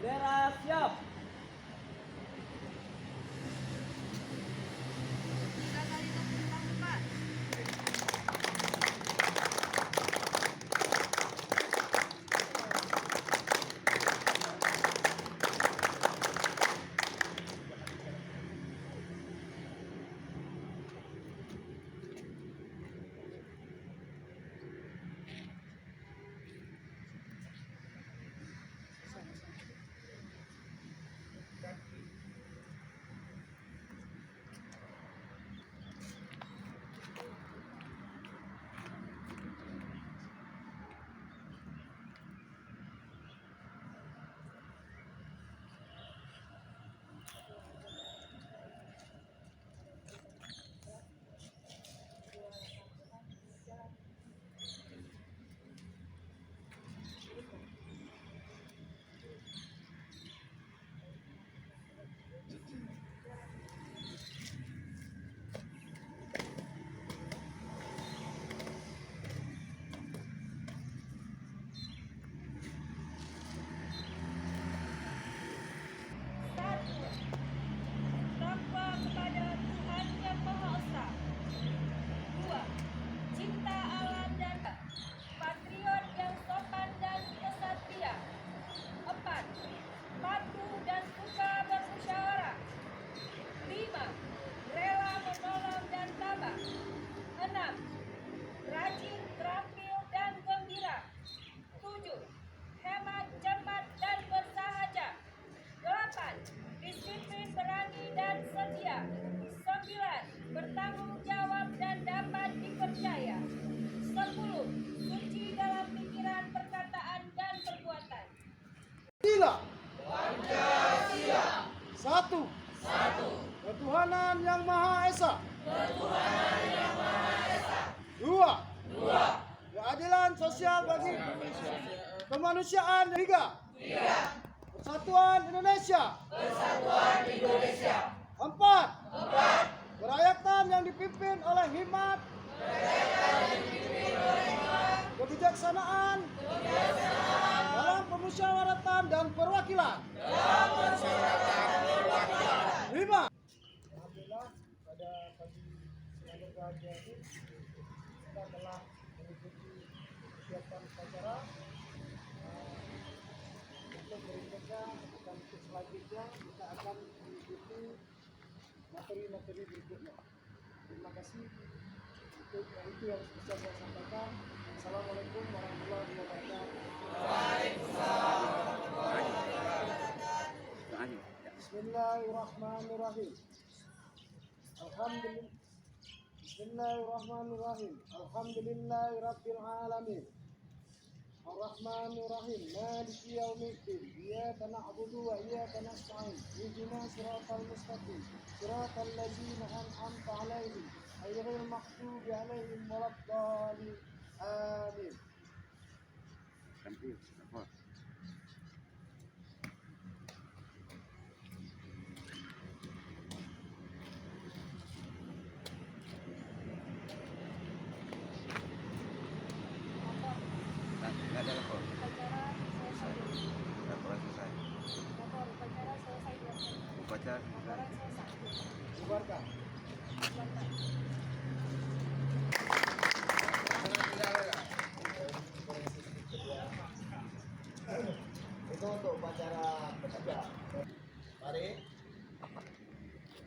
Bendera siap. Takwa kepada Tuhan Yang Maha Esa. 2. Cinta alam dan patriot yang sopan dan kesatria. 4. Patuh dan suka bermusyawarah. 5. Rela menolong dan tabah. 6. Rajin, terampil dan gembira. 7. Hemat, cermat dan bersahaja. 8. Disiplin, berani dan setia. 9. Bertanggung jawab dan dapat dipercaya. 10. Suci dalam pikiran, perkataan dan perbuatan. Pancasila. Satu. Ketuhanan Yang Maha Esa. Dua. Keadilan sosial bagi kemanusiaan. Tiga. Persatuan Indonesia. Empat. Kerakyatan yang dipimpin oleh hikmat, kebijaksanaan, dalam pemusyawaratan dan perwakilan. Lima. Alhamdulillah pada pagi siang berbahagia ini kita telah mengikuti persiapan upacara. Untuk berikutnya dan untuk selanjutnya kita akan mengikuti materi-materi berikutnya. Terima kasih. Itu yang bisa saya sampaikan. Assalamualaikum warahmatullahi wabarakatuh. Bismillahirrahmanirrahim. Bismillahirrahmanirrahim. Alhamdulillahirabbil alamin. Ar-Rahmanir-Rahim. Maliki yaumiddin. Iyyaka na'budu wa iyyaka nasta'in. Ihdinas siratal mustaqim. Siratal ladzina an'amta 'alaihim ghairil maghdubi 'alaihim waladdallin. Amin. Nggak ada lapor. Upacara selesai. Laporan selesai. Upacara selesai. Upacara Laporan selesai. Bubarkan. Itu untuk upacara ketiga. Mari.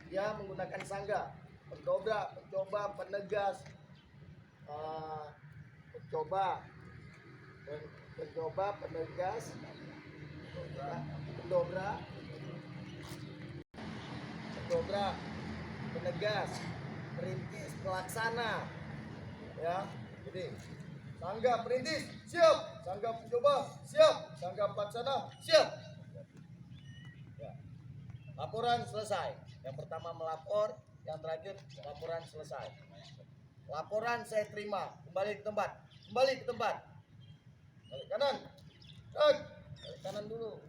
Dia menggunakan sangga, pendobrak, pencoba, penegas, pencoba, penegas, pendobrak, penegas, perintis, pelaksana, ya. Jadi sangga perintis siap, sangga pencoba siap, sangga pelaksana siap. Ya. Laporan selesai. Yang pertama melapor, yang terakhir laporan selesai. Laporan saya terima, kembali ke tempat, balik kanan, balik kanan dulu.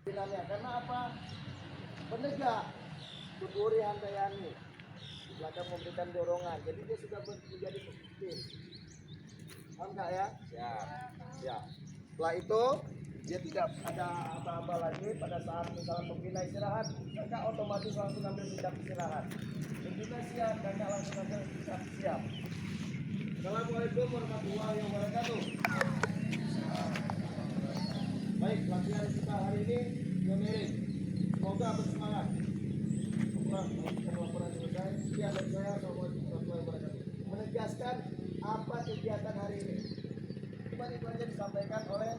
Bilangnya karena apa? Penegak Buri Handayani di belakang memberikan dorongan, jadi dia sudah menjadi pemimpin. Paham nggak ya? Ya. Setelah itu dia tidak ada apa-apa lagi. Pada saat misalnya pembina istirahat, kakak otomatis langsung ambil sikap istirahat. Pembina siap, kakak langsung ambil sikap siap. Assalamualaikum warahmatullahi wabarakatuh. Baik, latihan kita hari ini pioneering. Semoga bersemangat. Laporan selesai. Sekian dari saya. Assalamualaikum warahmatullahi wabarakatuh. Menegaskan apa kegiatan hari ini. Cuma itu aja disampaikan oleh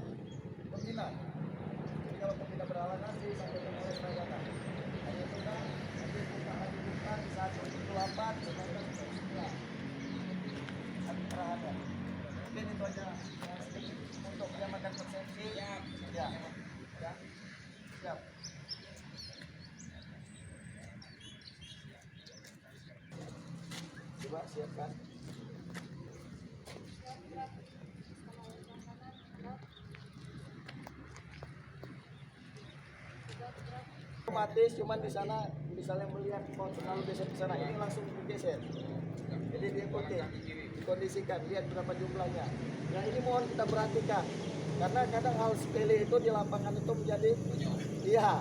pembina. Jadi kalau pembina berhalangan disampaikan oleh tenaga. Hanya itu kan. Nanti kita lanjutkan di saat 28 dengan sekian. Perhatian. Mungkin itu aja sedikit untuk menyamakan persepsi. Ya. Siap. Coba siapkan. Otomatis cuman di sana misalnya melihat mau terlalu geser ke sana, ini langsung digeser. Jadi diikuti, dikondisikan, lihat berapa jumlahnya. Nah ini mohon kita perhatikan, karena kadang hal sepele itu di lapangan itu menjadi iya.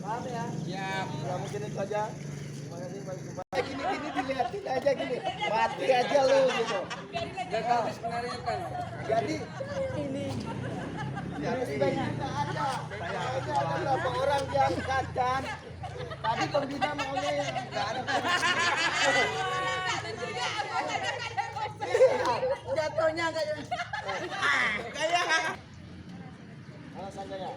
Paham ya? Ya mungkin itu aja. Terima kasih Pak Gubernur. Gini dilihatin aja gini, mati aja lu gitu. Jadi ini. Sudah kita ada. Ada beberapa orang diangkat kan. Tadi pembina maunya nggak ada. Jatuhnya kayak alasannya ya.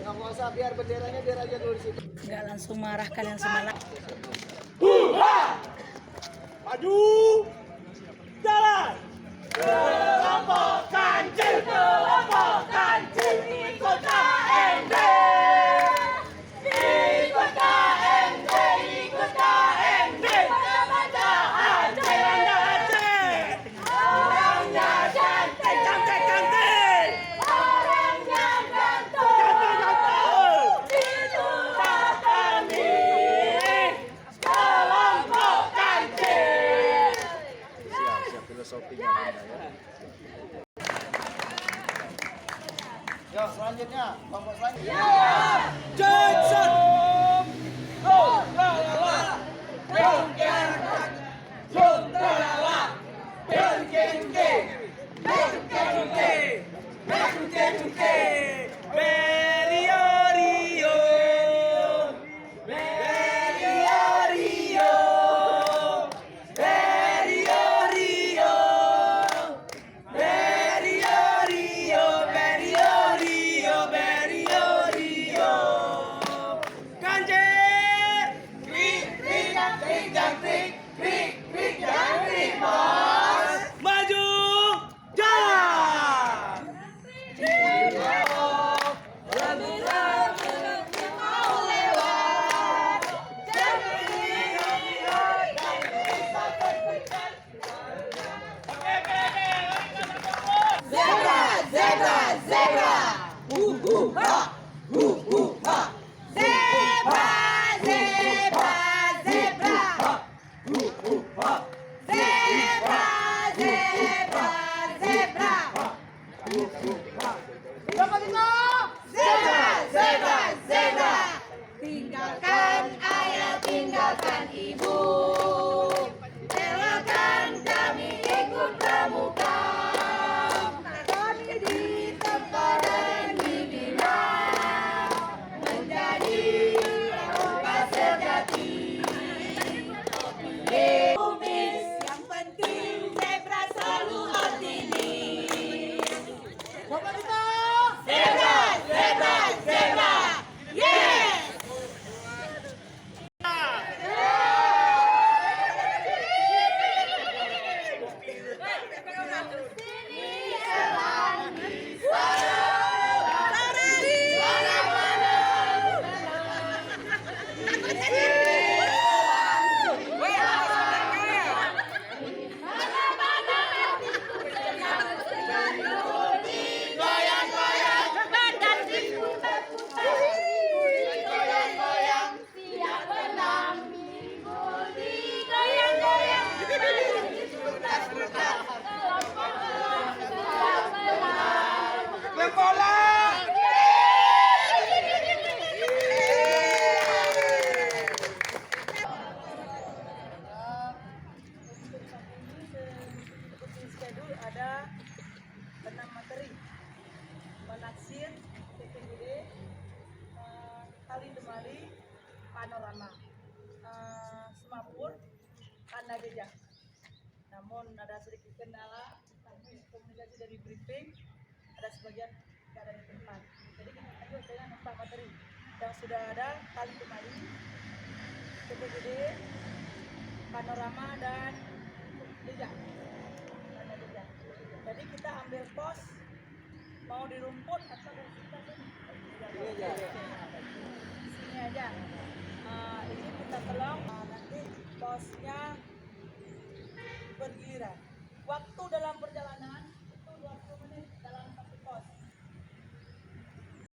Nggak usah, biar benderanya biar aja dulu di situ. Nggak langsung marahkan yang semalam. Maju, jalan. Kelompok kancil, ikut KMD. Ikut KMD, ikut KMD. Baca Aceh, orangnya cantik, cantik. Orangnya ganteng, itulah kami, kelompok kancil. Siap filosofinya Bunda ya. Yo, selanjutnya, kelompok selanjutnya. Johnson. TPGD Kali Demali Panorama Semapur Tanda Jejak. Namun ada sedikit kendala teknis komunikasi dari briefing, ada sebagian tidak ada di tempat. Jadi kita lanjut dengan 4 materi yang sudah ada: Kali Demali, TPGD, Panorama, dan Jejak. Tanda Jejak. Jadi kita ambil pos mau di rumput atau dari sini aja. Ini kita tolong nanti posnya bergiliran. Waktu dalam perjalanan